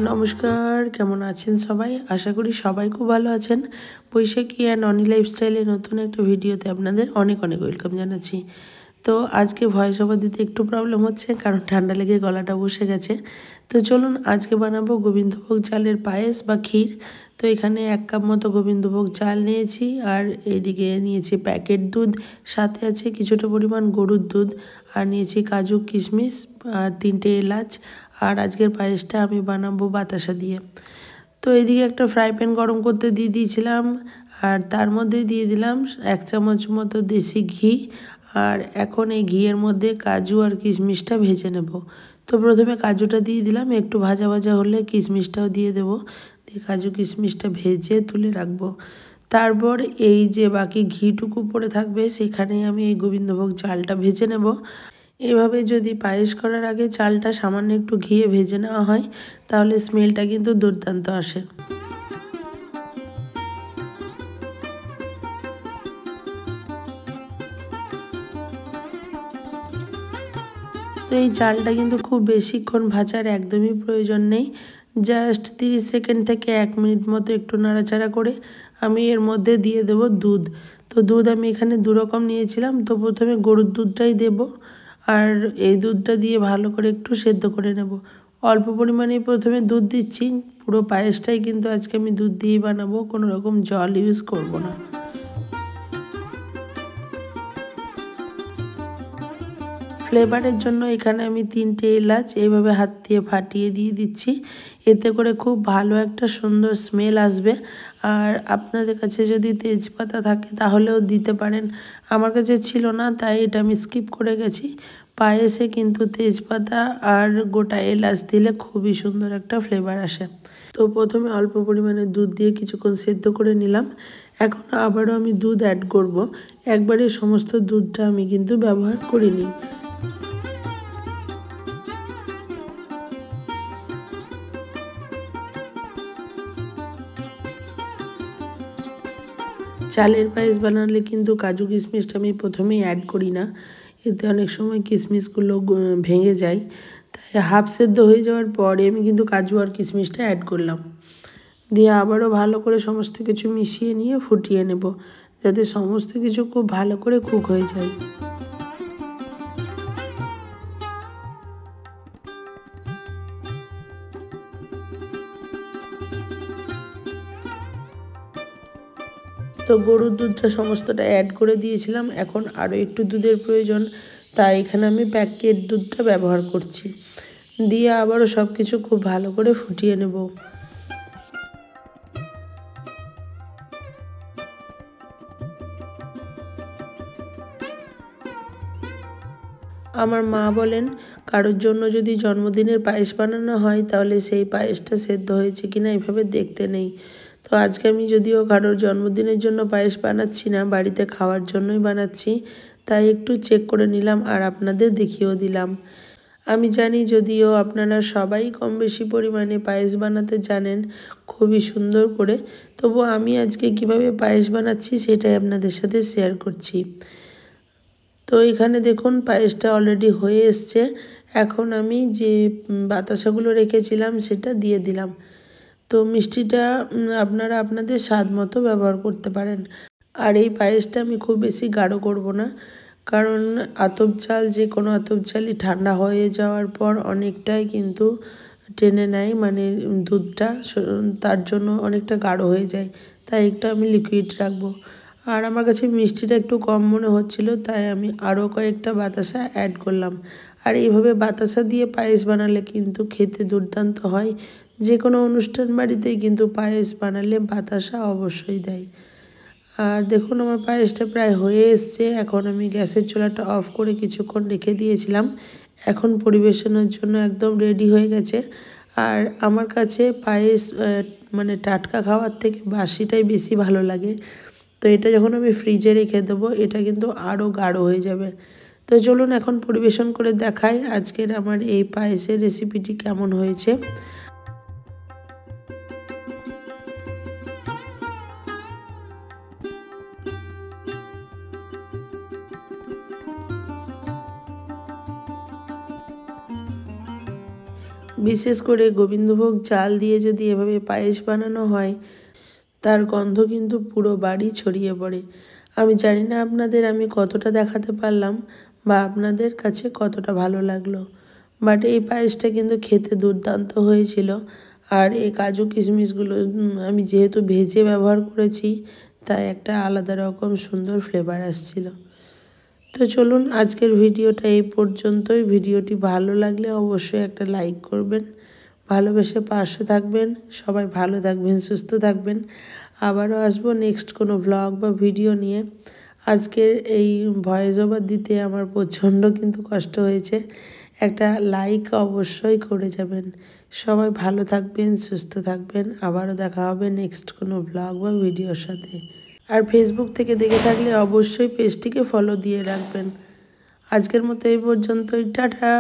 নমস্কার, কেমন আছেন সবাই? আশা করি সবাই খুব ভালো আছেন। বৈশাখী অ্যান্ড অনি লাইফস্টাইলের নতুন একটা ভিডিওতে আপনাদের অনেক অনেক ওয়েলকাম জানাচ্ছি। তো আজকে ভয়েস ওভার দিতে একটু প্রবলেম হচ্ছে, কারণ ঠান্ডা লেগে গলাটা বসে গেছে। তো চলুন, আজকে বানাবো গোবিন্দভোগ চালের পায়েস বা ক্ষীর। তো এখানে 1 কাপ মতো গোবিন্দভোগ চাল নিয়েছি, আর এইদিকে নিয়েছি প্যাকেট দুধ, সাথে আছে কিছুটা পরিমাণ গরুর দুধ, আর নিয়েছি কাজু, কিশমিশ, আর 3টে এলাচ। আর আজকের পায়েসটা আমি বানাবো বাতাসা দিয়ে। তো এদিকে একটা ফ্রাই প্যান গরম করতে দিয়ে দিয়েছিলাম, আর তার মধ্যে দিয়ে দিলাম 1 চামচ মতো দেশি ঘি। আর এখন এই ঘিয়ের মধ্যে কাজু আর কিশমিশটা ভেজে নেব। তো প্রথমে কাজুটা দিয়ে দিলাম, একটু ভাজা ভাজা হলে কিশমিশটাও দিয়ে দেব। দিয়ে কাজু কিশমিশটা ভেজে তুলে রাখবো। তারপর এই যে বাকি ঘিটুকু পড়ে থাকবে, সেখানে আমি এই গোবিন্দভোগ চালটা ভেজে নেব। এভাবে যদি পায়েস করার আগে চালটা সামান্য একটু ঘিয়ে ভেজে নেওয়া হয়, তাহলে স্মেলটা কিন্তু দুর্দান্ত আসে। তো এই চালটা কিন্তু খুব বেশিক্ষণ ভাজার একদমই প্রয়োজন নেই। জাস্ট 30 সেকেন্ড থেকে 1 মিনিট মতো একটু নাড়াচাড়া করে আমি এর মধ্যে দিয়ে দেব দুধ। তো দুধ আমি এখানে 2 রকম নিয়েছিলাম। তো প্রথমে গরুর দুধটাই দেব, আর এই দুধটা দিয়ে ভালো করে একটু সেদ্ধ করে নেব। অল্প পরিমাণেই প্রথমে দুধ দিচ্ছি। পুরো পায়েসটাই কিন্তু আজকে আমি দুধ দিয়েই বানাবো, কোনো রকম জল ইউজ করব না। ফ্লেভারের জন্য এখানে আমি 3টে এলাচ এইভাবে হাত দিয়ে ফাটিয়ে দিয়ে দিচ্ছি। এতে করে খুব ভালো একটা সুন্দর স্মেল আসবে। আর আপনাদের কাছে যদি তেজপাতা থাকে তাহলেও দিতে পারেন। আমার কাছে ছিল না, তাই এটা আমি স্কিপ করে গেছি। পায়েসে কিন্তু তেজপাতা আর গোটা এলাচ দিলে খুবই সুন্দর একটা ফ্লেভার আসে। তো প্রথমে অল্প পরিমাণে দুধ দিয়ে কিছুক্ষণ সেদ্ধ করে নিলাম। এখন আবারও আমি দুধ অ্যাড করব। একবারে সমস্ত দুধটা আমি কিন্তু ব্যবহার করিনি। চালের পায়েস বানালে কিন্তু কাজু কিশমিশটা আমি প্রথমেই অ্যাড করি না। এতে অনেক সময় কিশমিশগুলো ভেঙে যায়। তাই হাফ সেদ্ধ হয়ে যাওয়ার পরে আমি কিন্তু কাজু আর কিশমিশটা অ্যাড করলাম। দিয়ে আবারও ভালো করে সমস্ত কিছু মিশিয়ে নিয়ে ফুটিয়ে নেব, যাতে সমস্ত কিছু খুব ভালো করে কুক হয়ে যায়। তো গরুর দুধটা সমস্তটা অ্যাড করে দিয়েছিলাম। এখন আরও একটু দুধের প্রয়োজন, তাই এখানে আমি প্যাকেট দুধটা ব্যবহার করছি। দিয়ে আবারও সব কিছু খুব ভালো করে ফুটিয়ে নেব। আমার মা বলেন, কারোর জন্য যদি জন্মদিনের পায়েস বানানো হয়, তাহলে সেই পায়েসটা সেদ্ধ হয়েছে কিনা এভাবে দেখতে নেই। তো আজকে আমি যদিও কারোর জন্মদিনের জন্য পায়েস বানাচ্ছি না, বাড়িতে খাওয়ার জন্যই বানাচ্ছি, তাই একটু চেক করে নিলাম আর আপনাদের দেখিয়েও দিলাম। আমি জানি যদিও আপনারা সবাই কম বেশি পরিমাণে পায়েস বানাতে জানেন খুবই সুন্দর করে, তবু আমি আজকে কিভাবে পায়েস বানাচ্ছি সেটাই আপনাদের সাথে শেয়ার করছি। তো এখানে দেখুন পায়েসটা অলরেডি হয়ে এসছে। এখন আমি যে বাতাসাগুলো রেখেছিলাম সেটা দিয়ে দিলাম। তো মিষ্টিটা আপনারা আপনাদের স্বাদ মতো ব্যবহার করতে পারেন। আর এই পায়েসটা আমি খুব বেশি গাঢ় করব না, কারণ আতপ চাল, যে কোনো আতপ চালই ঠান্ডা হয়ে যাওয়ার পর অনেকটাই কিন্তু টেনে নেয়, মানে দুধটা, তার জন্য অনেকটা গাঢ় হয়ে যায়। তাই একটু আমি লিকুইড রাখবো। আর আমার কাছে মিষ্টিটা একটু কম মনে হচ্ছিল, তাই আমি আরও কয়েকটা বাতাসা অ্যাড করলাম। আর এইভাবে বাতাসা দিয়ে পায়েস বানালে কিন্তু খেতে দুর্দান্ত হয়। যে কোনো অনুষ্ঠান বাড়িতেই কিন্তু পায়েস বানালে বাতাসা অবশ্যই দেয়। আর দেখুন আমার পায়েসটা প্রায় হয়ে এসছে। এখন আমি গ্যাসের চুলাটা অফ করে কিছুক্ষণ রেখে দিয়েছিলাম। এখন পরিবেশনের জন্য একদম রেডি হয়ে গেছে। আর আমার কাছে পায়েস মানে টাটকা খাওয়ার থেকে বাসিটাই বেশি ভালো লাগে। তো এটা যখন আমি ফ্রিজে রেখে দেবো, এটা কিন্তু আরও গাঢ় হয়ে যাবে। তো চলুন এখন পরিবেশন করে দেখাই আজকের আমার এই পায়েসের রেসিপিটি কেমন হয়েছে। বিশেষ করে গোবিন্দভোগ চাল দিয়ে যদি এভাবে পায়েস বানানো হয়, তার গন্ধ কিন্তু পুরো বাড়ি ছড়িয়ে পড়ে। আমি জানি না আপনাদের আমি কতটা দেখাতে পারলাম বা আপনাদের কাছে কতটা ভালো লাগলো, বাট এই পায়েসটা কিন্তু খেতে দুর্দান্ত হয়েছিল। আর এই কাজু কিশমিশগুলো আমি যেহেতু ভেজে ব্যবহার করেছি, তাই একটা আলাদা রকম সুন্দর ফ্লেভার আসছিল। তো চলুন আজকের ভিডিওটা এই পর্যন্তই। ভিডিওটি ভালো লাগলে অবশ্যই একটা লাইক করবেন, ভালোবেসে পাশে থাকবেন। সবাই ভালো থাকবেন, সুস্থ থাকবেন। আবারও আসবো নেক্সট কোনো ভ্লগ বা ভিডিও নিয়ে। আজকের এই ভয়েস ওভার দিতে আমার প্রচণ্ড কিন্তু কষ্ট হয়েছে। একটা লাইক অবশ্যই করে যাবেন। সবাই ভালো থাকবেন, সুস্থ থাকবেন। আবারও দেখা হবে নেক্সট কোনো ভ্লগ বা ভিডিওর সাথে। আর ফেসবুক থেকে দেখে থাকলে অবশ্যই পেজটিকে ফলো দিয়ে রাখবেন। আজকের মতো এই পর্যন্তই, টাটা।